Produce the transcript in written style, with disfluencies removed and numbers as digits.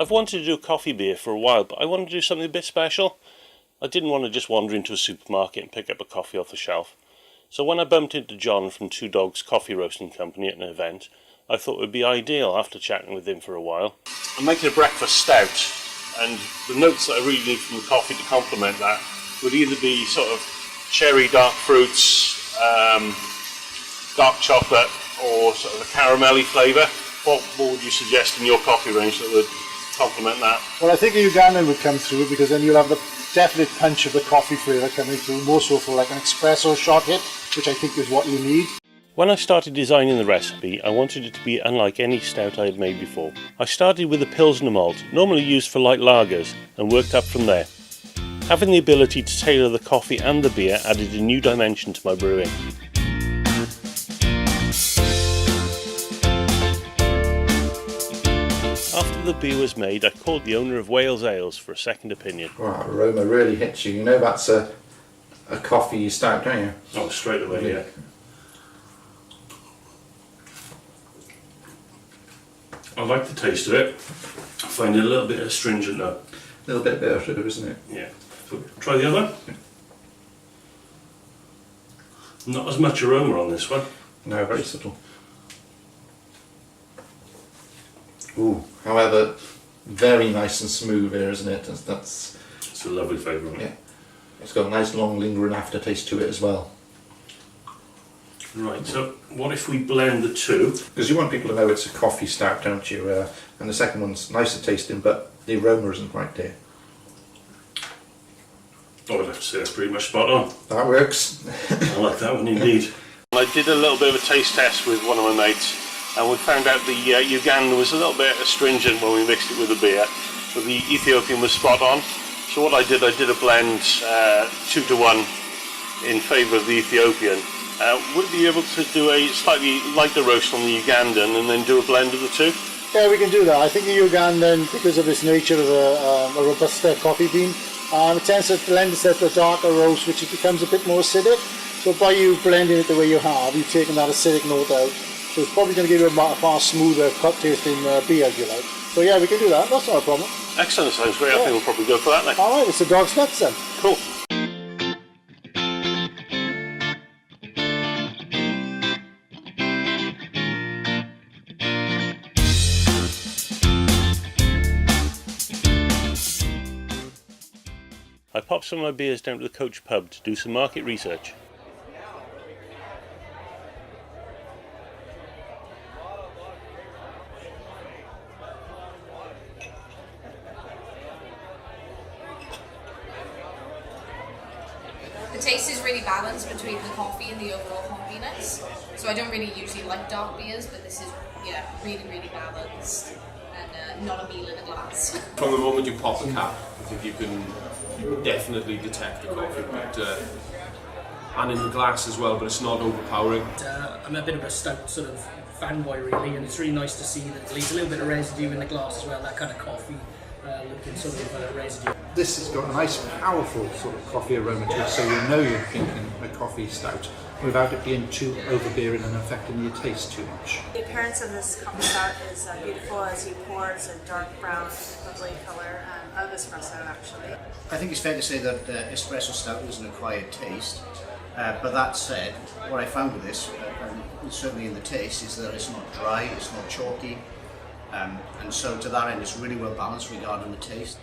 I've wanted to do a coffee beer for a while, but I wanted to do something a bit special. I didn't want to just wander into a supermarket and pick up a coffee off the shelf. So when I bumped into John from Two Dogs Coffee Roasting Company at an event, I thought it would be ideal after chatting with him for a while. I'm making a breakfast stout, and the notes that I really need from the coffee to complement that would either be sort of cherry, dark fruits, dark chocolate, or sort of a caramelly flavour. What would you suggest in your coffee range that would complement that? Well, I think a Ugandan would come through, because then you'll have the definite punch of the coffee flavour coming through, more so for like an espresso shot hit, which I think is what you need. When I started designing the recipe, I wanted it to be unlike any stout I had made before. I started with a Pilsner malt, normally used for light lagers, and worked up from there. Having the ability to tailor the coffee and the beer added a new dimension to my brewing. After the beer was made, I called the owner of Wales Ales for a second opinion. Wow, aroma really hits you. You know that's a coffee stout, don't you? Oh, straight away, yeah. I like the taste of it. I find it a little bit astringent though. A little bit bitter, isn't it? Yeah. So, try the other. Not as much aroma on this one. No, very subtle. Ooh, however, very nice and smooth here, isn't it? It's a lovely flavour. Yeah. It's got a nice long lingering aftertaste to it as well. Right, so what if we blend the two? Because you want people to know it's a coffee stout, don't you? And the second one's nicer tasting, but the aroma isn't quite there. I would have to say that's pretty much spot on. That works. I like that one indeed. I did a little bit of a taste test with one of my mates, and we found out the Ugandan was a little bit astringent when we mixed it with the beer, but the Ethiopian was spot on. So what I did a blend 2-to-1 in favour of the Ethiopian. Would you be able to do a slightly lighter roast on the Ugandan and then do a blend of the two? Yeah, we can do that. I think the Ugandan, because of its nature of a Robusta coffee bean, it tends to lend itself to a darker roast, which it becomes a bit more acidic. So by you blending it the way you have, you've taken that acidic note out. So it's probably going to give you a far smoother tasting beer, if you like. So yeah, we can do that. That's not a problem. Excellent, sounds great. Yeah. I think we'll probably go for that then. Alright, it's the dog's nuts then. Cool. I popped some of my beers down to the Coach pub to do some market research. The taste is really balanced between the coffee and the overall hoppiness. So I don't really usually like dark beers, but this is really, really balanced and not a meal in a glass. From the moment you pop the cap, I think you can definitely detect the coffee, and in the glass as well, but it's not overpowering. I'm a bit of a stout sort of fanboy really, and it's really nice to see that it leaves a little bit of residue in the glass as well, that kind of coffee looking sort of residue. This has got a nice powerful sort of coffee aroma to it, so you know you're drinking a coffee stout without it being too overbearing and affecting your taste too much. The appearance of this coffee stout is beautiful as you pour. It's a dark brown, lovely colour, of espresso actually. I think it's fair to say that espresso stout is an acquired taste, but that said, what I found with this, and certainly in the taste, is that it's not dry, it's not chalky, and so to that end it's really well balanced regarding the taste.